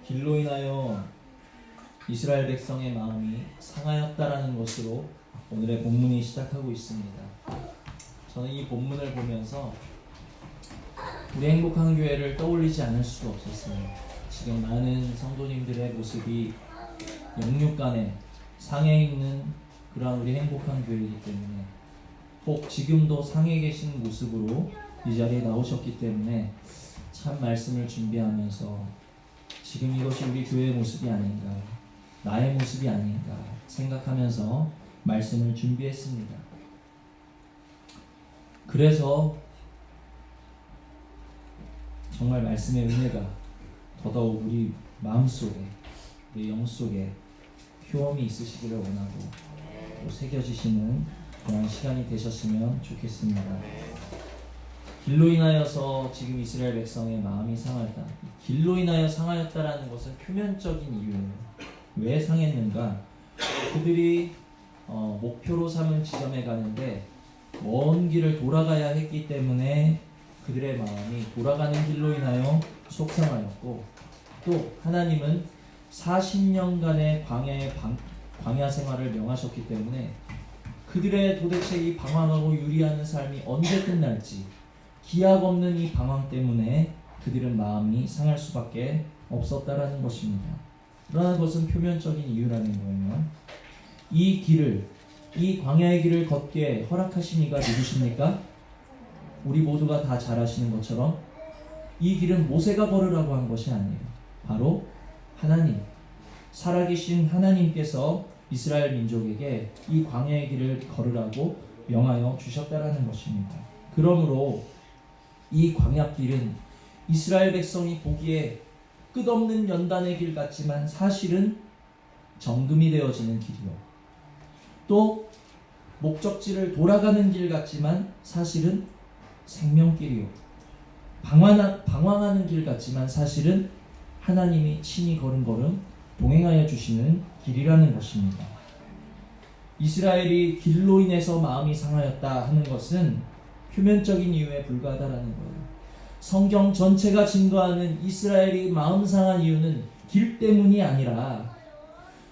길로 인하여 이스라엘 백성의 마음이 상하였다라는 것으로 오늘의 본문이 시작하고 있습니다. 저는 이 본문을 보면서 우리 행복한 교회를 떠올리지 않을 수가 없었어요. 지금 많은 성도님들의 모습이 영육간에 상해 있는 그러한 우리 행복한 교회이기 때문에, 혹 지금도 상해 계신 모습으로 이 자리에 나오셨기 때문에 참 말씀을 준비하면서 지금 이것이 우리 교회의 모습이 아닌가, 나의 모습이 아닌가 생각하면서 말씀을 준비했습니다. 그래서 정말 말씀의 은혜가 더더욱 우리 마음속에, 우리 영속에 효험이 있으시기를 원하고 또 새겨지시는 그런 시간이 되셨으면 좋겠습니다. 길로 인하여서 지금 이스라엘 백성의 마음이 상하였다. 길로 인하여 상하였다라는 것은 표면적인 이유예요. 왜 상했는가? 그들이 목표로 삼은 지점에 가는데 먼 길을 돌아가야 했기 때문에 그들의 마음이 돌아가는 길로 인하여 속상하였고, 또 하나님은 40년간의 광야 생활을 명하셨기 때문에 그들의 도대체 이 방황하고 유리하는 삶이 언제 끝날지 기약 없는 이 방황 때문에 그들은 마음이 상할 수밖에 없었다라는 것입니다. 그러나 그것은 표면적인 이유라는 거예요. 이 길을, 이 광야의 길을 걷게 허락하신 이가 누구십니까? 우리 모두가 다 잘 아시는 것처럼 이 길은 모세가 걸으라고 한 것이 아니에요. 바로 하나님, 살아계신 하나님께서 이스라엘 민족에게 이 광야의 길을 걸으라고 명하여 주셨다라는 것입니다. 그러므로 이 광야길은 이스라엘 백성이 보기에 끝없는 연단의 길 같지만 사실은 정금이 되어지는 길이요, 또 목적지를 돌아가는 길 같지만 사실은 생명길이요, 방황하는 길 같지만 사실은 하나님이 친히 걸음걸음 동행하여 주시는 길이라는 것입니다. 이스라엘이 길로 인해서 마음이 상하였다 하는 것은 표면적인 이유에 불과하다라는 거예요. 성경 전체가 증거하는 이스라엘이 마음 상한 이유는 길 때문이 아니라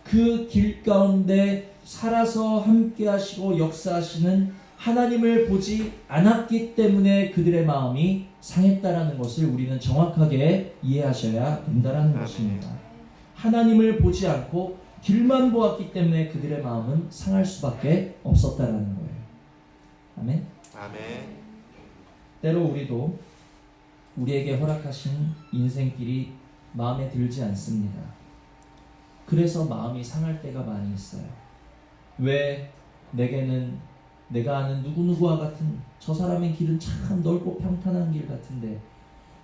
그 길 가운데 살아서 함께 하시고 역사하시는 하나님을 보지 않았기 때문에 그들의 마음이 상했다라는 것을 우리는 정확하게 이해하셔야 된다라는 것입니다. 하나님을 보지 않고 길만 보았기 때문에 그들의 마음은 상할 수밖에 없었다라는 거예요. 아멘. 아멘. 때로 우리도 우리에게 허락하신 인생길이 마음에 들지 않습니다. 그래서 마음이 상할 때가 많이 있어요. 왜 내게는 내가 아는 누구누구와 같은 저 사람의 길은 참 넓고 평탄한 길 같은데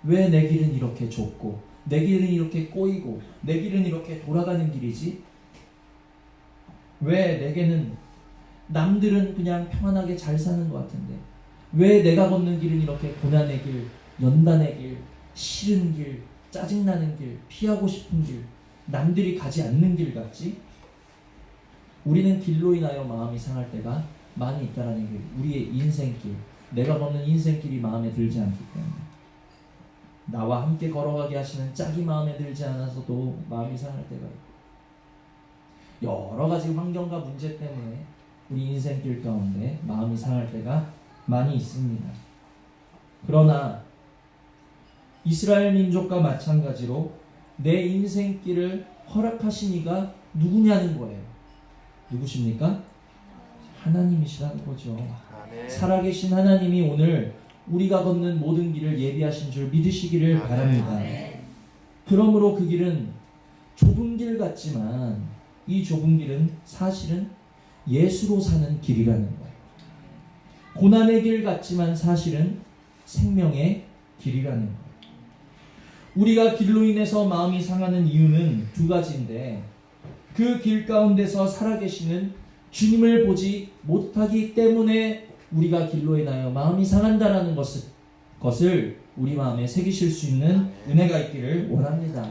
왜 내 길은 이렇게 좁고 내 길은 이렇게 꼬이고 내 길은 이렇게 돌아가는 길이지? 왜 내게는 남들은 그냥 평안하게 잘 사는 것 같은데 왜 내가 걷는 길은 이렇게 고난의 길, 연단의 길, 싫은 길, 짜증나는 길, 피하고 싶은 길, 남들이 가지 않는 길 같지? 우리는 길로 인하여 마음이 상할 때가 많이 있다라는 게 우리의 인생길, 내가 걷는 인생길이 마음에 들지 않기 때문에, 나와 함께 걸어가게 하시는 짝이 마음에 들지 않아서도 마음이 상할 때가 있고, 여러 가지 환경과 문제 때문에 우리 인생길 가운데 마음이 상할 때가 많이 있습니다. 그러나 이스라엘 민족과 마찬가지로 내 인생길을 허락하신 이가 누구냐는 거예요. 누구십니까? 하나님이시라는 거죠. 아멘. 살아계신 하나님이 오늘 우리가 걷는 모든 길을 예비하신 줄 믿으시기를 아멘. 바랍니다. 그러므로 그 길은 좁은 길 같지만 이 좁은 길은 사실은 예수로 사는 길이라는 거예요. 고난의 길 같지만 사실은 생명의 길이라는 거예요. 우리가 길로 인해서 마음이 상하는 이유는 두 가지인데, 그 길 가운데서 살아계시는 주님을 보지 못하기 때문에 우리가 길로 인하여 마음이 상한다라는 것을 우리 마음에 새기실 수 있는 은혜가 있기를 원합니다.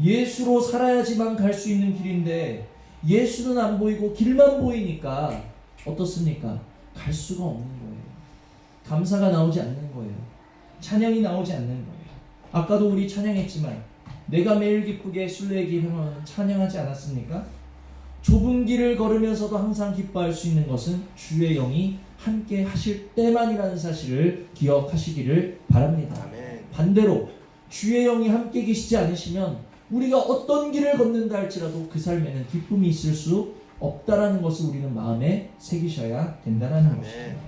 예수로 살아야지만 갈 수 있는 길인데 예수는 안 보이고 길만 보이니까 어떻습니까? 갈 수가 없는 거예요. 감사가 나오지 않는 거예요. 찬양이 나오지 않는 거예요. 아까도 우리 찬양했지만 내가 매일 기쁘게 순례의 길 행하는 찬양하지 않았습니까? 좁은 길을 걸으면서도 항상 기뻐할 수 있는 것은 주의 영이 함께 하실 때만이라는 사실을 기억하시기를 바랍니다. 아멘. 반대로 주의 영이 함께 계시지 않으시면 우리가 어떤 길을 걷는다 할지라도 그 삶에는 기쁨이 있을 수 없다라는 것을 우리는 마음에 새기셔야 된다는 것입니다.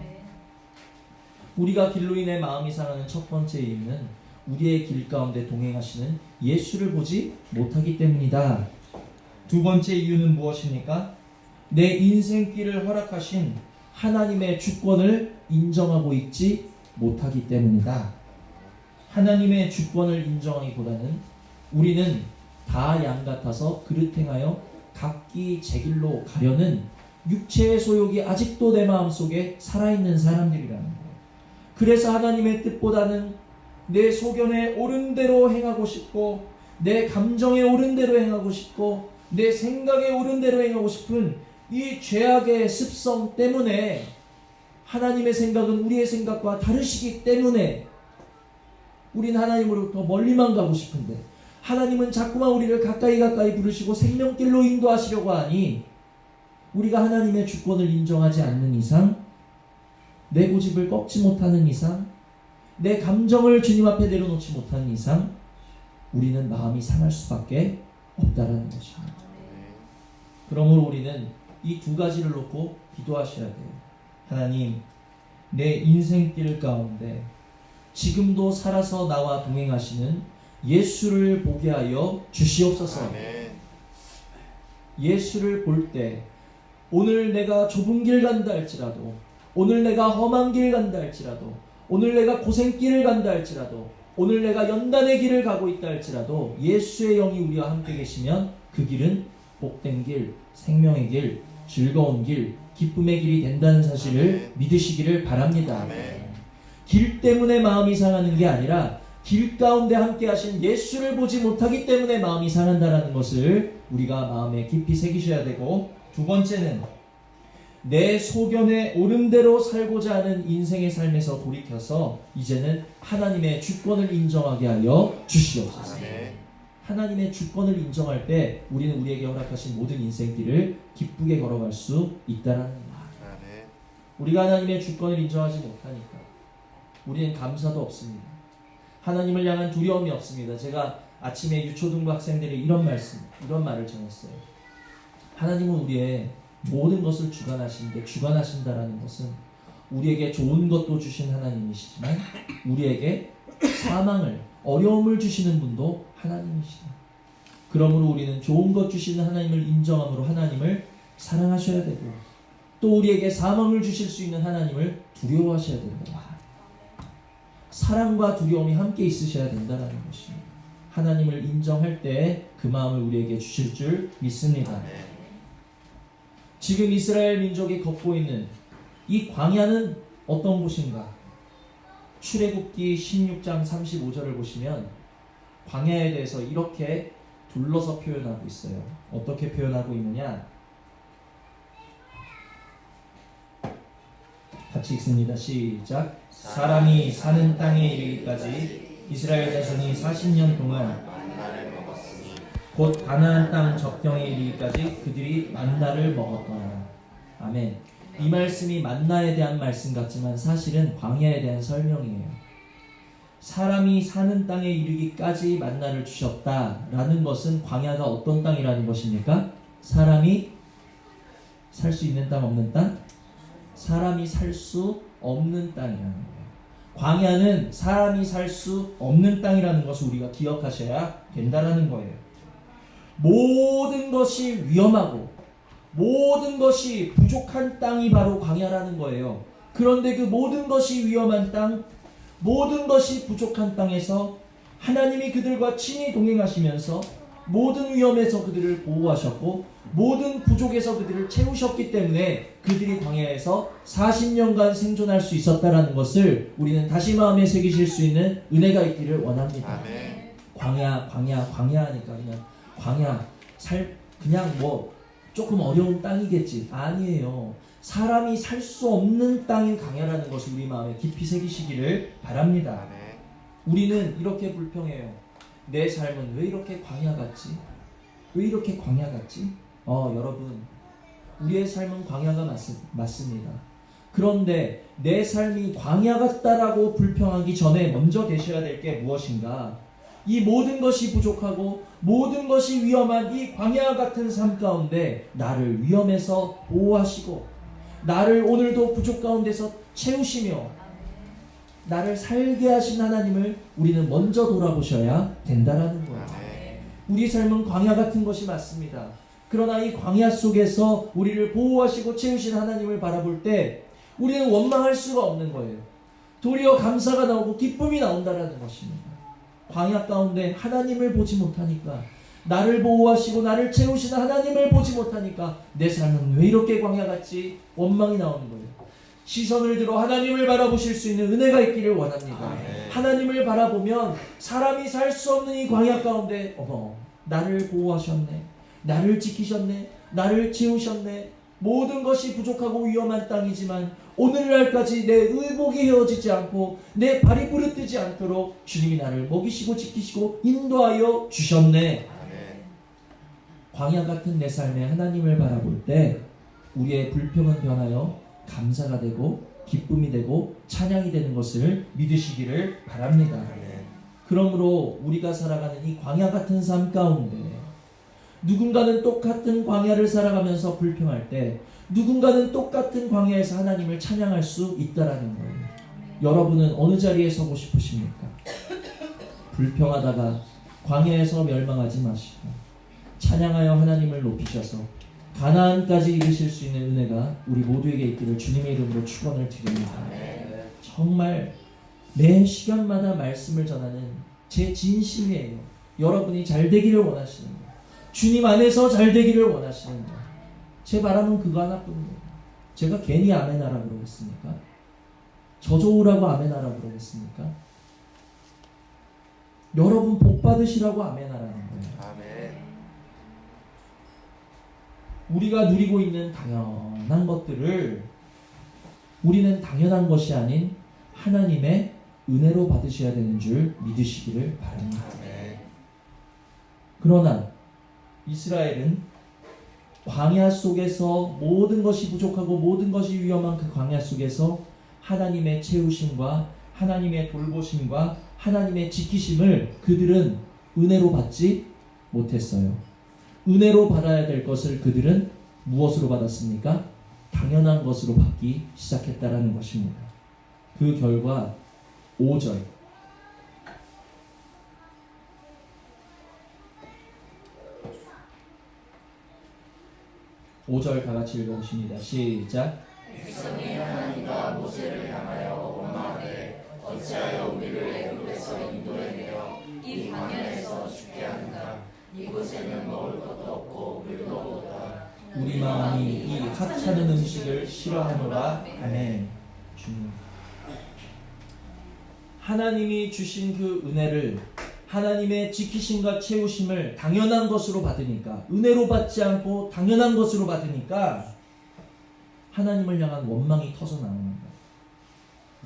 우리가 길로 인해 마음이 상하는 첫 번째 이유는 우리의 길 가운데 동행하시는 예수를 보지 못하기 때문이다. 두 번째 이유는 무엇입니까? 내 인생길을 허락하신 하나님의 주권을 인정하고 있지 못하기 때문이다. 하나님의 주권을 인정하기보다는 우리는 다 양 같아서 그릇 행하여 각기 제 길로 가려는 육체의 소욕이 아직도 내 마음속에 살아있는 사람들이라는 거예요. 그래서 하나님의 뜻보다는 내 소견에 옳은 대로 행하고 싶고 내 감정에 옳은 대로 행하고 싶고 내 생각에 옳은 대로 행하고 싶은 이 죄악의 습성 때문에 하나님의 생각은 우리의 생각과 다르시기 때문에 우린 하나님으로부터 멀리만 가고 싶은데 하나님은 자꾸만 우리를 가까이 부르시고 생명길로 인도하시려고 하니 우리가 하나님의 주권을 인정하지 않는 이상, 내 고집을 꺾지 못하는 이상, 내 감정을 주님 앞에 내려놓지 못하는 이상 우리는 마음이 상할 수밖에 없다라는 것입니다. 그러므로 우리는 이 두 가지를 놓고 기도하셔야 돼요. 하나님, 내 인생길 가운데 지금도 살아서 나와 동행하시는 예수를 보게 하여 주시옵소서. 아멘. 예수를 볼 때 오늘 내가 좁은 길 간다 할지라도, 오늘 내가 험한 길 간다 할지라도, 오늘 내가 고생길을 간다 할지라도, 오늘 내가 연단의 길을 가고 있다 할지라도 예수의 영이 우리와 함께 계시면 그 길은 복된 길, 생명의 길, 즐거운 길, 기쁨의 길이 된다는 사실을 믿으시기를 바랍니다. 길 때문에 마음이 상하는 게 아니라 길 가운데 함께 하신 예수를 보지 못하기 때문에 마음이 상한다는 것을 우리가 마음에 깊이 새기셔야 되고, 두 번째는 내 소견에 옳은 대로 살고자 하는 인생의 삶에서 돌이켜서 이제는 하나님의 주권을 인정하게 하여 주시옵소서. 하나님의 주권을 인정할 때 우리는 우리에게 허락하신 모든 인생길을 기쁘게 걸어갈 수 있다는 겁니다. 우리가 하나님의 주권을 인정하지 못하니까 우리는 감사도 없습니다. 하나님을 향한 두려움이 없습니다. 제가 아침에 유초등부 학생들이 이런 말을 전했어요. 하나님은 우리의 모든 것을 주관하시는데, 주관하신다라는 것은 우리에게 좋은 것도 주신 하나님이시지만 우리에게 사망을, 어려움을 주시는 분도 하나님이시다. 그러므로 우리는 좋은 것 주시는 하나님을 인정함으로 하나님을 사랑하셔야 되고, 또 우리에게 사망을 주실 수 있는 하나님을 두려워하셔야 된다. 사랑과 두려움이 함께 있으셔야 된다는 것입니다. 하나님을 인정할 때 그 마음을 우리에게 주실 줄 믿습니다. 지금 이스라엘 민족이 걷고 있는 이 광야는 어떤 곳인가? 출애굽기 16장 35절을 보시면 광야에 대해서 이렇게 둘러서 표현하고 있어요. 어떻게 표현하고 있느냐? 같이 읽습니다. 시작. 사람이 사는 땅에 이르기까지 이스라엘 자손이 40년 동안 곧 가나안 땅 적경에 이르기까지 그들이 만나를 먹었더라. 아멘. 이 말씀이 만나에 대한 말씀 같지만 사실은 광야에 대한 설명이에요. 사람이 사는 땅에 이르기까지 만나를 주셨다라는 것은 광야가 어떤 땅이라는 것입니까? 사람이 살 수 있는 땅, 없는 땅? 사람이 살 수 없는 땅이라는 거예요. 광야는 사람이 살 수 없는 땅이라는 것을 우리가 기억하셔야 된다는 거예요. 모든 것이 위험하고 모든 것이 부족한 땅이 바로 광야라는 거예요. 그런데 그 모든 것이 위험한 땅, 모든 것이 부족한 땅에서 하나님이 그들과 친히 동행하시면서 모든 위험에서 그들을 보호하셨고 모든 부족에서 그들을 채우셨기 때문에 그들이 광야에서 40년간 생존할 수 있었다라는 것을 우리는 다시 마음에 새기실 수 있는 은혜가 있기를 원합니다. 아멘. 광야 하니까 그냥 그냥 뭐 조금 어려운 땅이겠지. 아니에요. 사람이 살 수 없는 땅인 광야라는 것을 우리 마음에 깊이 새기시기를 바랍니다. 아멘. 우리는 이렇게 불평해요. 내 삶은 왜 이렇게 광야 같지? 왜 이렇게 광야 같지? 여러분, 우리의 삶은 광야가 맞습니다. 그런데 내 삶이 광야 같다라고 불평하기 전에 먼저 되셔야 될 게 무엇인가? 이 모든 것이 부족하고 모든 것이 위험한 이 광야 같은 삶 가운데 나를 위험에서 보호하시고 나를 오늘도 부족 가운데서 채우시며 나를 살게 하신 하나님을 우리는 먼저 돌아보셔야 된다라는 거예요. 우리 삶은 광야 같은 것이 맞습니다. 그러나 이 광야 속에서 우리를 보호하시고 채우신 하나님을 바라볼 때 우리는 원망할 수가 없는 거예요. 도리어 감사가 나오고 기쁨이 나온다라는 것입니다. 광야 가운데 하나님을 보지 못하니까, 나를 보호하시고 나를 채우시는 하나님을 보지 못하니까 내 삶은 왜 이렇게 광야 같지? 원망이 나오는 거예요. 시선을 들어 하나님을 바라보실 수 있는 은혜가 있기를 원합니다. 하나님을 바라보면 사람이 살 수 없는 이 광야 가운데 나를 보호하셨네, 나를 지키셨네, 나를 채우셨네. 모든 것이 부족하고 위험한 땅이지만 오늘날까지 내 의복이 헤어지지 않고 내 발이 부르뜨지 않도록 주님이 나를 먹이시고 지키시고 인도하여 주셨네. 광야 같은 내 삶에 하나님을 바라볼 때 우리의 불평은 변하여 감사가 되고 기쁨이 되고 찬양이 되는 것을 믿으시기를 바랍니다. 그러므로 우리가 살아가는 이 광야 같은 삶 가운데 누군가는 똑같은 광야를 살아가면서 불평할 때 누군가는 똑같은 광야에서 하나님을 찬양할 수 있다라는 거예요. 여러분은 어느 자리에 서고 싶으십니까? 불평하다가 광야에서 멸망하지 마시고 찬양하여 하나님을 높이셔서 가나안까지 이르실 수 있는 은혜가 우리 모두에게 있기를 주님의 이름으로 축원을 드립니다. 정말 매 시간마다 말씀을 전하는 제 진심이에요. 여러분이 잘 되기를 원하시는 거예요. 주님 안에서 잘 되기를 원하시는 거예요. 제 바람은 그거 하나뿐이에요. 제가 괜히 아멘하라 그러겠습니까? 저 좋으라고 아멘하라 그러겠습니까? 여러분 복 받으시라고 아멘하라는 거예요. 아멘. 우리가 누리고 있는 당연한 것들을 우리는 당연한 것이 아닌 하나님의 은혜로 받으셔야 되는 줄 믿으시기를 바랍니다. 그러나 이스라엘은 광야 속에서 모든 것이 부족하고 모든 것이 위험한 그 광야 속에서 하나님의 채우심과 하나님의 돌보심과 하나님의 지키심을 그들은 은혜로 받지 못했어요. 은혜로 받아야 될 것을 그들은 무엇으로 받았습니까? 당연한 것으로 받기 시작했다라는 것입니다. 그 결과 5절 다 같이 읽어보십니다. 시작. 백성이 하나님과 모세를 향하여 원망하되 어찌하여 우리를 애굽에서 인도해내어 이 광야에서 죽게 하는가? 이곳에는 먹을 것도 없고 물도 없다. 우리 마음이 이 하찮은 음식을 싫어하노라. 아멘. 주님, 하나님이 주신 그 은혜를, 하나님의 지키심과 채우심을 당연한 것으로 받으니까, 은혜로 받지 않고 당연한 것으로 받으니까 하나님을 향한 원망이 터져나오는 거예요.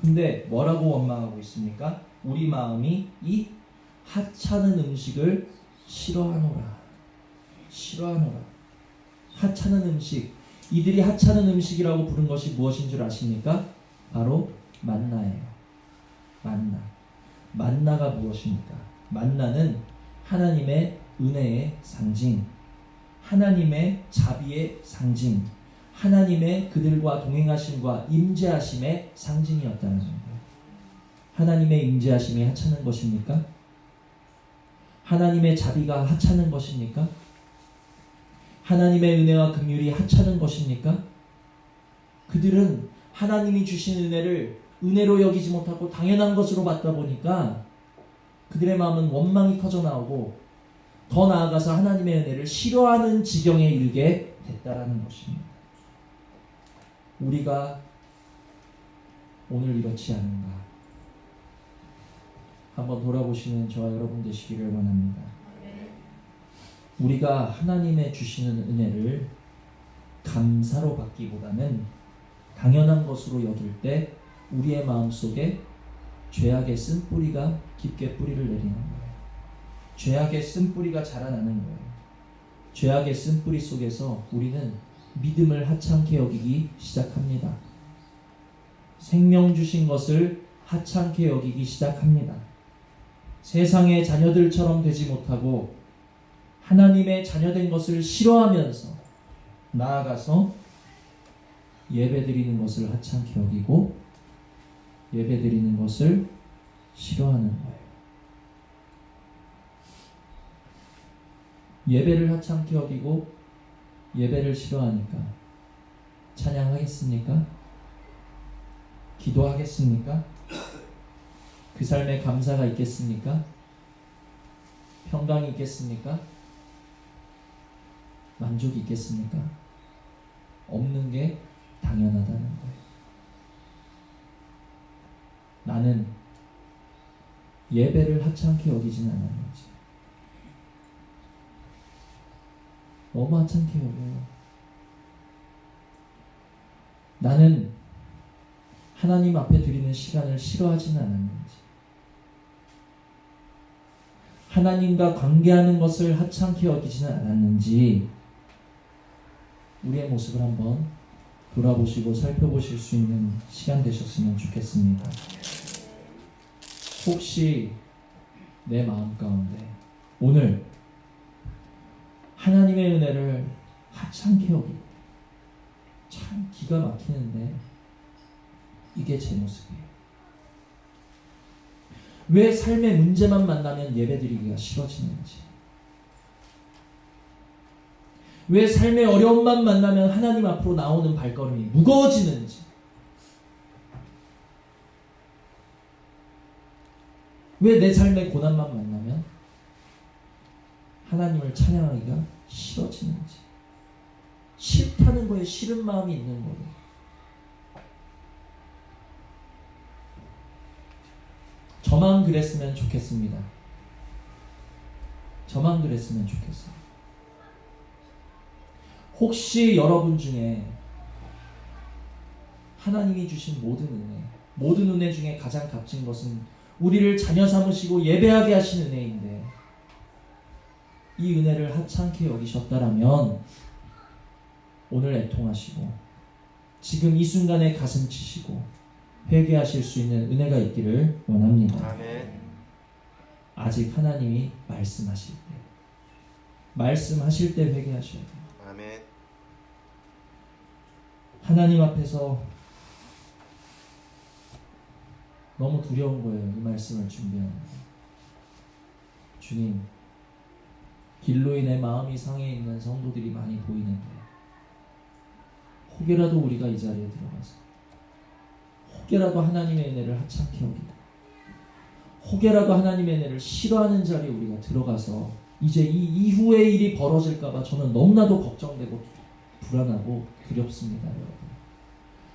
근데 뭐라고 원망하고 있습니까? 우리 마음이 이 하찮은 음식을 싫어하노라. 하찮은 음식, 이들이 하찮은 음식이라고 부른 것이 무엇인 줄 아십니까? 바로 만나예요. 만나가 무엇입니까? 만나는 하나님의 은혜의 상징, 하나님의 자비의 상징, 하나님의 그들과 동행하심과 임재하심의 상징이었다는 거예요. 하나님의 임재하심이 하찮은 것입니까? 하나님의 자비가 하찮은 것입니까? 하나님의 은혜와 긍휼이 하찮은 것입니까? 그들은 하나님이 주신 은혜를 은혜로 여기지 못하고 당연한 것으로 받다 보니까 그들의 마음은 원망이 터져나오고 더 나아가서 하나님의 은혜를 싫어하는 지경에 이르게 됐다라는 것입니다. 우리가 오늘 이렇지 않은가? 한번 돌아보시는 저와 여러분 되시기를 원합니다. 우리가 하나님의 주시는 은혜를 감사로 받기보다는 당연한 것으로 여길 때 우리의 마음속에 죄악의 쓴뿌리가 깊게 뿌리를 내리는 거예요. 죄악의 쓴뿌리가 자라나는 거예요. 죄악의 쓴뿌리 속에서 우리는 믿음을 하찮게 여기기 시작합니다. 생명 주신 것을 하찮게 여기기 시작합니다. 세상의 자녀들처럼 되지 못하고 하나님의 자녀된 것을 싫어하면서 나아가서 예배드리는 것을 하찮게 여기고 예배드리는 것을 싫어하는 거예요. 예배를 하찮게 여기고 예배를 싫어하니까 찬양하겠습니까? 기도하겠습니까? 그 삶에 감사가 있겠습니까? 평강이 있겠습니까? 만족이 있겠습니까? 없는 게 당연하다는 거예요. 나는 예배를 하찮게 여기진 않았는지. 너무 하찮게 여겨요. 나는 하나님 앞에 드리는 시간을 싫어하지는 않았는지. 하나님과 관계하는 것을 하찮게 여기지는 않았는지 우리의 모습을 한번 돌아보시고 살펴보실 수 있는 시간 되셨으면 좋겠습니다. 혹시 내 마음 가운데 오늘 하나님의 은혜를 하찮게 여기고 참 기가 막히는데 이게 제 모습이에요. 왜 삶의 문제만 만나면 예배드리기가 싫어지는지, 왜 삶의 어려움만 만나면 하나님 앞으로 나오는 발걸음이 무거워지는지, 왜 내 삶의 고난만 만나면 하나님을 찬양하기가 싫어지는지, 싫다는 거에 싫은 마음이 있는 거예요. 저만 그랬으면 좋겠습니다. 저만 그랬으면 좋겠어요. 혹시 여러분 중에 하나님이 주신 모든 은혜 중에 가장 값진 것은 우리를 자녀 삼으시고 예배하게 하신 은혜인데 이 은혜를 하찮게 여기셨다라면 오늘 애통하시고 지금 이 순간에 가슴 치시고 회개하실 수 있는 은혜가 있기를 원합니다. 아멘. 아직 하나님이 말씀하실 때 회개하셔야 돼요. 아멘. 하나님 앞에서 너무 두려운 거예요. 이 말씀을 준비하는 거. 주님, 길로 인해 마음이 상해 있는 성도들이 많이 보이는데 혹여라도 우리가 이 자리에 들어가서 혹여라도 하나님의 은혜를 하찮게 여기고 혹여라도 하나님의 은혜를 싫어하는 자리에 우리가 들어가서 이제 이 이후의 일이 벌어질까봐 저는 너무나도 걱정되고 불안하고 두렵습니다. 여러분,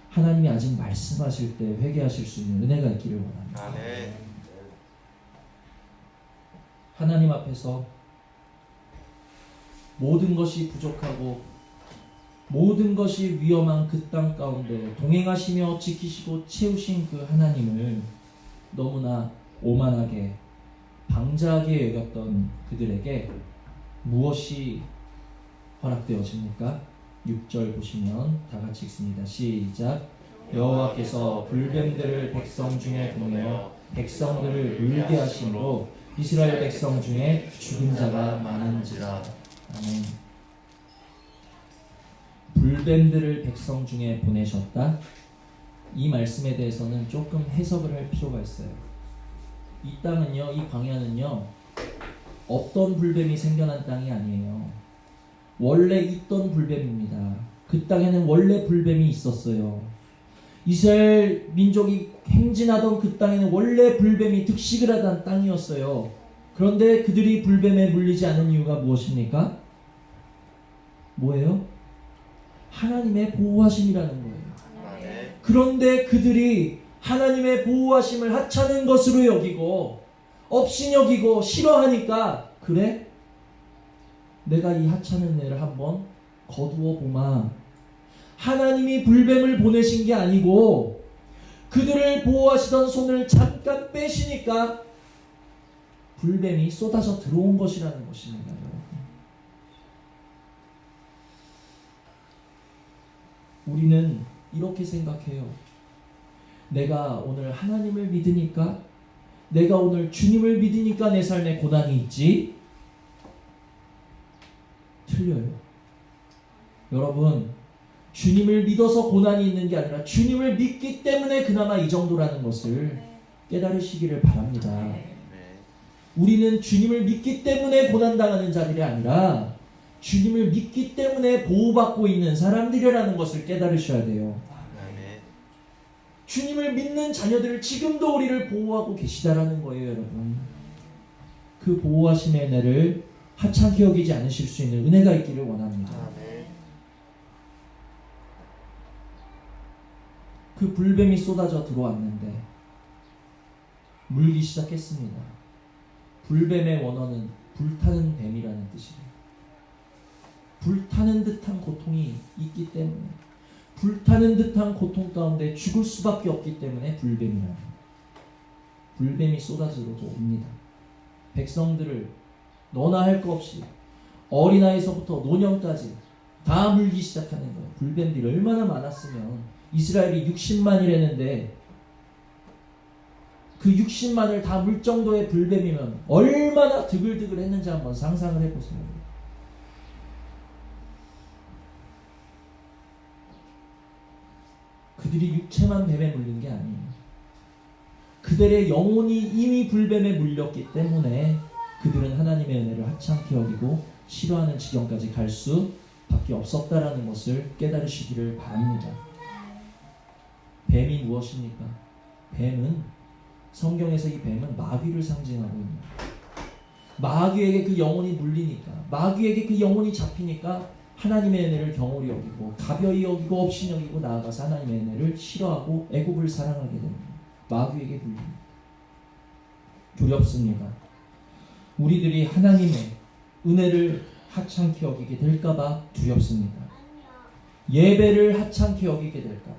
하나님이 아직 말씀하실 때 회개하실 수 있는 은혜가 있기를 원합니다. 아멘. 하나님 앞에서 모든 것이 부족하고 모든 것이 위험한 그 땅 가운데 동행하시며 지키시고 채우신 그 하나님을 너무나 오만하게 방자하게 여겼던 그들에게 무엇이 허락되어집니까? 6절 보시면 다 같이 읽습니다. 시작. 여호와께서 불뱀들을 백성 중에 보내어 백성들을 울게 하심으로 이스라엘 백성 중에 죽은 자가 많은지라. 아멘. 불뱀들을 백성 중에 보내셨다. 이 말씀에 대해서는 조금 해석을 할 필요가 있어요. 이 땅은요, 이 광야는요, 없던 불뱀이 생겨난 땅이 아니에요. 원래 있던 불뱀입니다. 그 땅에는 원래 불뱀이 있었어요. 이스라엘 민족이 행진하던 그 땅에는 원래 불뱀이 득식을 하던 땅이었어요. 그런데 그들이 불뱀에 물리지 않은 이유가 무엇입니까? 뭐예요? 하나님의 보호하심이라는 거예요. 아멘. 그런데 그들이 하나님의 보호하심을 하찮은 것으로 여기고 업신여기고 싫어하니까 그래? 내가 이 하찮은 애를 한번 거두어 보마. 하나님이 불뱀을 보내신 게 아니고 그들을 보호하시던 손을 잠깐 빼시니까 불뱀이 쏟아져 들어온 것이라는 것입니다. 여러분. 우리는 이렇게 생각해요. 내가 오늘 하나님을 믿으니까, 내가 오늘 주님을 믿으니까 내 삶에 고난이 있지? 틀려요. 여러분, 주님을 믿어서 고난이 있는 게 아니라 주님을 믿기 때문에 그나마 이 정도라는 것을 깨달으시기를 바랍니다. 우리는 주님을 믿기 때문에 고난당하는 자들이 아니라 주님을 믿기 때문에 보호받고 있는 사람들이라는 것을 깨달으셔야 돼요. 주님을 믿는 자녀들을 지금도 우리를 보호하고 계시다라는 거예요, 여러분. 그 보호하심의 은혜를 하찮게 여기지 않으실 수 있는 은혜가 있기를 원합니다. 그 불뱀이 쏟아져 들어왔는데 물기 시작했습니다. 불뱀의 원어는 불타는 뱀이라는 뜻이에요. 불타는 듯한 고통이 있기 때문에, 불타는 듯한 고통 가운데 죽을 수밖에 없기 때문에 불뱀이라는 거예요. 불뱀이 쏟아져 옵니다. 백성들을 너나 할 것 없이 어린아이서부터 노년까지 다 물기 시작하는 거예요. 불뱀들이 얼마나 많았으면, 이스라엘이 60만이랬는데 그 60만을 다 물 정도의 불뱀이면 얼마나 드글드글 했는지 한번 상상을 해보세요. 그들이 육체만 뱀에 물린 게 아니에요. 그들의 영혼이 이미 불뱀에 물렸기 때문에 그들은 하나님의 은혜를 하찮게 여기고 싫어하는 지경까지 갈 수밖에 없었다라는 것을 깨달으시기를 바랍니다. 뱀이 무엇입니까? 뱀은, 성경에서 이 뱀은 마귀를 상징하고 있습니다. 마귀에게 그 영혼이 물리니까, 마귀에게 그 영혼이 잡히니까 하나님의 은혜를 경홀히 여기고 가벼이 여기고 없이 여기고 나아가서 하나님의 은혜를 싫어하고 애굽을 사랑하게 됩니다. 마귀에게 물립니다. 두렵습니다. 우리들이 하나님의 은혜를 하찮게 여기게 될까봐 두렵습니다. 예배를 하찮게 여기게 될까봐,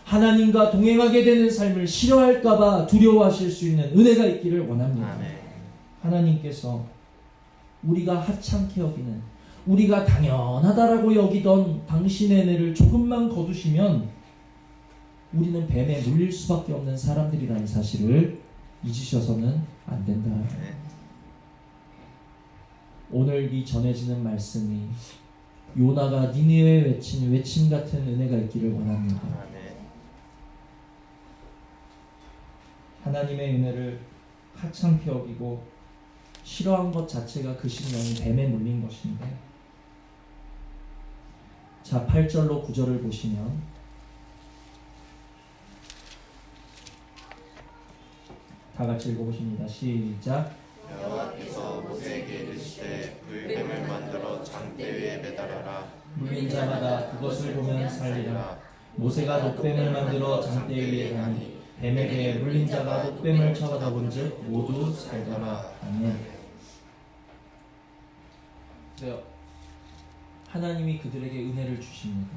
하나님과 동행하게 되는 삶을 싫어할까봐 두려워하실 수 있는 은혜가 있기를 원합니다. 하나님께서 우리가 하찮게 여기는, 우리가 당연하다라고 여기던 당신의 은혜를 조금만 거두시면 우리는 뱀에 물릴 수밖에 없는 사람들이라는 사실을 잊으셔서는 안 된다. 오늘 이 전해지는 말씀이 요나가 니느웨에 외친 외침 같은 은혜가 있기를 원합니다. 하나님의 은혜를 하찮게 여기고 싫어한 것 자체가 그 심령이 뱀에 물린 것인데, 자, 8절로 9절을 보시면 다 같이 읽어보십니다. 시작. 여호와께서 모세에게 이르시되 불뱀을 만들어 장대 위에 매달아라. 물린 자마다 그것을 보면 살리라. 모세가 녹뱀을 만들어 장대 위에 다니 뱀에게 물린 자가 녹뱀을 쳐다본즉 모두 살더라. 아멘. 네, 하나님이 그들에게 은혜를 주십니다.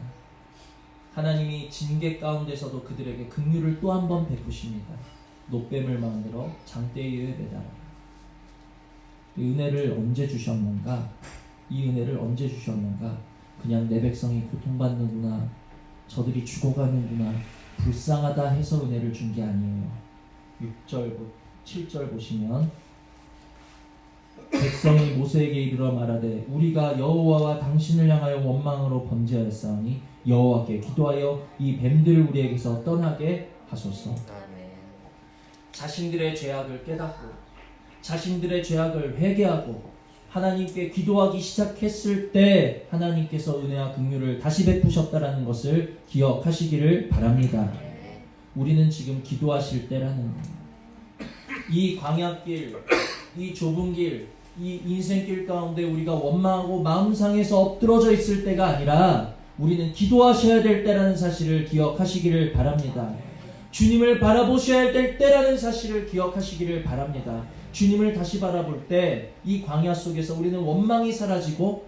하나님이 징계 가운데서도 그들에게 긍휼을 또 한 번 베푸십니다. 녹뱀을 만들어 장대 위에 매달아. 이 은혜를 언제 주셨는가? 이 은혜를 언제 주셨는가? 그냥 내 백성이 고통받는구나, 저들이 죽어가는구나, 불쌍하다 해서 은혜를 준 게 아니에요. 6절, 7절 보시면 백성이 모세에게 이르러 말하되 우리가 여호와와 당신을 향하여 원망으로 범죄하였사오니 여호와께 기도하여 이 뱀들을 우리에게서 떠나게 하소서. 자신들의 죄악을 깨닫고 자신들의 죄악을 회개하고 하나님께 기도하기 시작했을 때 하나님께서 은혜와 긍휼을 다시 베푸셨다라는 것을 기억하시기를 바랍니다. 우리는 지금 기도하실 때라는 겁니다. 이 광야길, 이 좁은 길, 이 인생길 가운데 우리가 원망하고 마음 상해서 엎드러져 있을 때가 아니라 우리는 기도하셔야 될 때라는 사실을 기억하시기를 바랍니다. 주님을 바라보셔야 될 때라는 사실을 기억하시기를 바랍니다. 주님을 다시 바라볼 때 이 광야 속에서 우리는 원망이 사라지고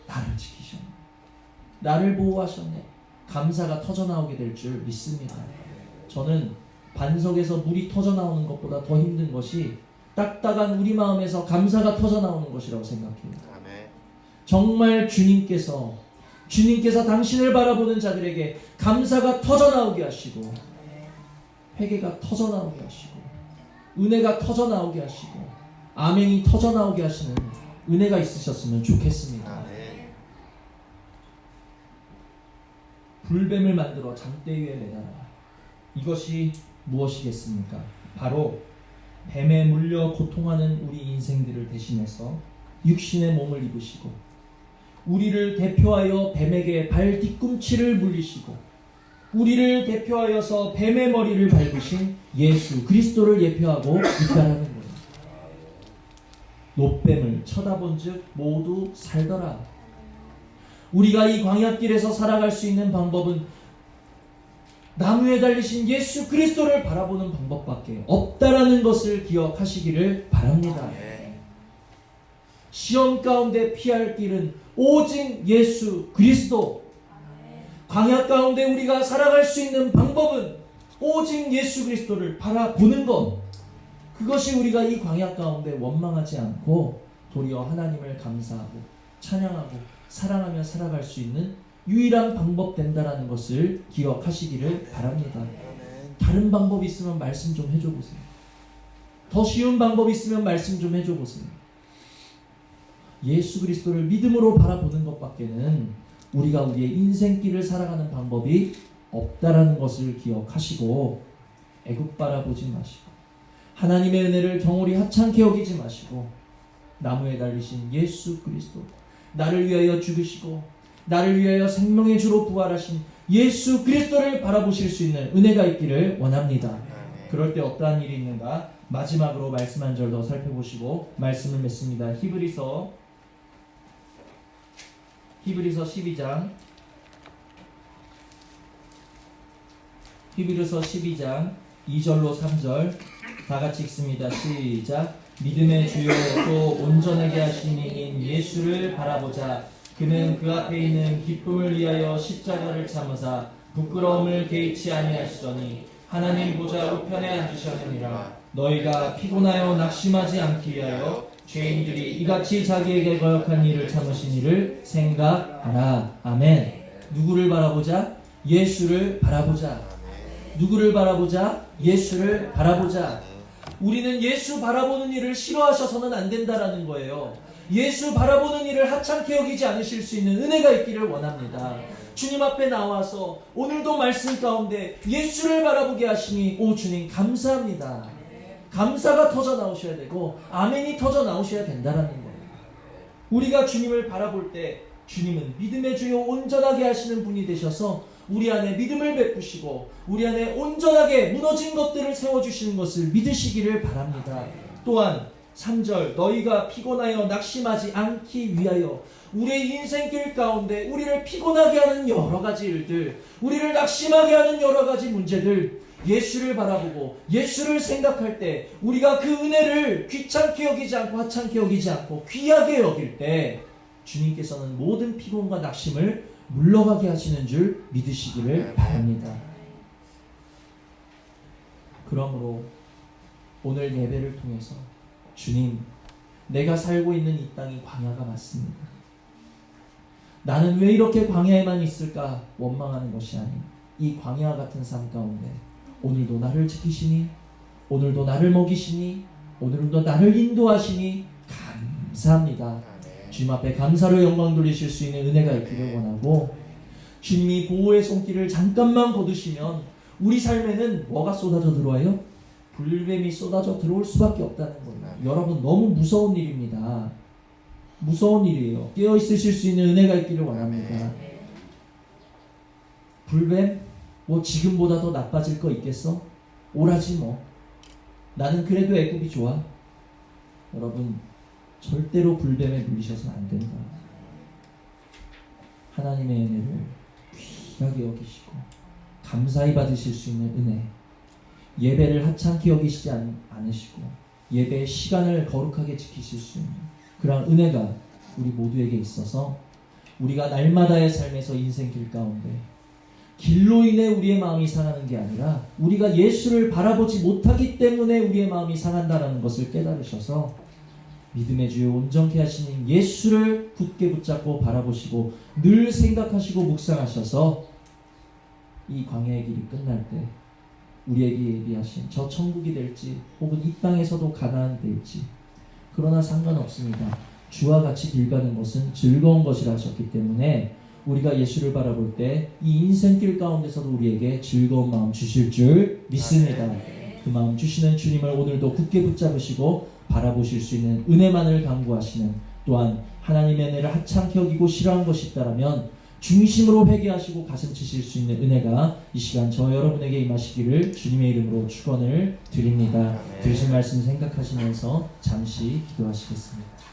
나를 지키셨네, 나를 보호하셨네, 감사가 터져나오게 될 줄 믿습니다. 저는 반석에서 물이 터져나오는 것보다 더 힘든 것이 딱딱한 우리 마음에서 감사가 터져나오는 것이라고 생각해요. 아멘. 정말 주님께서 당신을 바라보는 자들에게 감사가 터져나오게 하시고 회개가 터져나오게 하시고 은혜가 터져나오게 하시고 아멘이 터져나오게 하시는 은혜가 있으셨으면 좋겠습니다. 아멘. 불뱀을 만들어 장대 위에 매달아. 이것이 무엇이겠습니까? 바로 뱀에 물려 고통하는 우리 인생들을 대신해서 육신의 몸을 입으시고 우리를 대표하여 뱀에게 발 뒤꿈치를 물리시고 우리를 대표하여서 뱀의 머리를 밟으신 예수 그리스도를 예표하고 있다라는 거예요. 노뱀을 쳐다본즉 모두 살더라. 우리가 이 광야길에서 살아갈 수 있는 방법은 나무에 달리신 예수 그리스도를 바라보는 방법밖에 없다라는 것을 기억하시기를 바랍니다. 시험 가운데 피할 길은 오직 예수 그리스도. 광야 가운데 우리가 살아갈 수 있는 방법은 오직 예수 그리스도를 바라보는 것. 그것이 우리가 이 광야 가운데 원망하지 않고 도리어 하나님을 감사하고 찬양하고 사랑하며 살아갈 수 있는 유일한 방법 된다라는 것을 기억하시기를 바랍니다. 다른 방법이 있으면 말씀 좀 해줘 보세요. 더 쉬운 방법이 있으면 말씀 좀 해줘 보세요. 예수 그리스도를 믿음으로 바라보는 것밖에는 우리가 우리의 인생길을 살아가는 방법이 없다라는 것을 기억하시고 애국 바라보지 마시고 하나님의 은혜를 경홀히 하찮게 여기지 마시고 나무에 달리신 예수 그리스도, 나를 위하여 죽으시고 나를 위하여 생명의 주로 부활하신 예수 그리스도를 바라보실 수 있는 은혜가 있기를 원합니다. 그럴 때 어떠한 일이 있는가? 마지막으로 말씀 한 절 더 살펴보시고 말씀을 맺습니다. 히브리서 12장 2절로 3절 다 같이 읽습니다. 시작. 믿음의 주요 또 온전하게 하신 이인 예수를 바라보자. 그는 그 앞에 있는 기쁨을 위하여 십자가를 참으사 부끄러움을 개의치 아니하시더니 하나님 보좌 우편에 앉으셨느니라. 너희가 피곤하여 낙심하지 않기 위하여 죄인들이 이같이 자기에게 거역한 일을 참으신 일을 생각하라. 아멘. 누구를 바라보자? 예수를 바라보자. 누구를 바라보자? 예수를 바라보자. 우리는 예수 바라보는 일을 싫어하셔서는 안 된다라는 거예요. 예수 바라보는 일을 하찮게 여기지 않으실 수 있는 은혜가 있기를 원합니다. 주님 앞에 나와서 오늘도 말씀 가운데 예수를 바라보게 하시니 오 주님 감사합니다. 감사가 터져 나오셔야 되고 아멘이 터져 나오셔야 된다라는 거예요. 우리가 주님을 바라볼 때 주님은 믿음의 주요 온전하게 하시는 분이 되셔서 우리 안에 믿음을 베푸시고 우리 안에 온전하게 무너진 것들을 세워주시는 것을 믿으시기를 바랍니다. 또한 3절 너희가 피곤하여 낙심하지 않기 위하여 우리의 인생길 가운데 우리를 피곤하게 하는 여러 가지 일들, 우리를 낙심하게 하는 여러 가지 문제들, 예수를 바라보고 예수를 생각할 때 우리가 그 은혜를 귀찮게 여기지 않고 하찮게 여기지 않고 귀하게 여길 때 주님께서는 모든 피곤과 낙심을 물러가게 하시는 줄 믿으시기를 바랍니다. 그러므로 오늘 예배를 통해서 주님, 내가 살고 있는 이 땅이 광야가 맞습니다. 나는 왜 이렇게 광야에만 있을까 원망하는 것이 아닌 이 광야 같은 삶 가운데 오늘도 나를 지키시니, 오늘도 나를 먹이시니, 오늘도 나를 인도하시니 감사합니다. 주님 앞에 감사로 영광 돌리실 수 있는 은혜가 있기를 원하고 주님이 보호의 손길을 잠깐만 거두시면 우리 삶에는 뭐가 쏟아져 들어와요? 불뱀이 쏟아져 들어올 수밖에 없다는 거예요. 여러분 너무 무서운 일입니다. 무서운 일이에요. 깨어 있으실 수 있는 은혜가 있기를 원합니다. 불뱀? 뭐 지금보다 더 나빠질 거 있겠어? 오라지 뭐. 나는 그래도 애굽이 좋아. 여러분 절대로 불뱀에 물리셔서는 안 된다. 하나님의 은혜를 귀하게 여기시고 감사히 받으실 수 있는 은혜, 예배를 하찮게 여기시지 않으시고 예배의 시간을 거룩하게 지키실 수 있는 그런 은혜가 우리 모두에게 있어서 우리가 날마다의 삶에서 인생길 가운데 길로 인해 우리의 마음이 상하는 게 아니라 우리가 예수를 바라보지 못하기 때문에 우리의 마음이 상한다라는 것을 깨달으셔서 믿음의 주요 온전케 하시는 예수를 굳게 붙잡고 바라보시고 늘 생각하시고 묵상하셔서 이 광야의 길이 끝날 때 우리에게 예비하신 저 천국이 될지 혹은 이 땅에서도 가나안이 될지 그러나 상관없습니다. 주와 같이 길 가는 것은 즐거운 것이라 하셨기 때문에 우리가 예수를 바라볼 때 이 인생길 가운데서도 우리에게 즐거운 마음 주실 줄 믿습니다. 그 마음 주시는 주님을 오늘도 굳게 붙잡으시고 바라보실 수 있는 은혜만을 강구하시는, 또한 하나님의 은혜를 하찮게 여기고 싫어한 것이 있다라면 중심으로 회개하시고 가슴 치실 수 있는 은혜가 이 시간 저 여러분에게 임하시기를 주님의 이름으로 축원을 드립니다. 들으신 말씀 생각하시면서 잠시 기도하시겠습니다.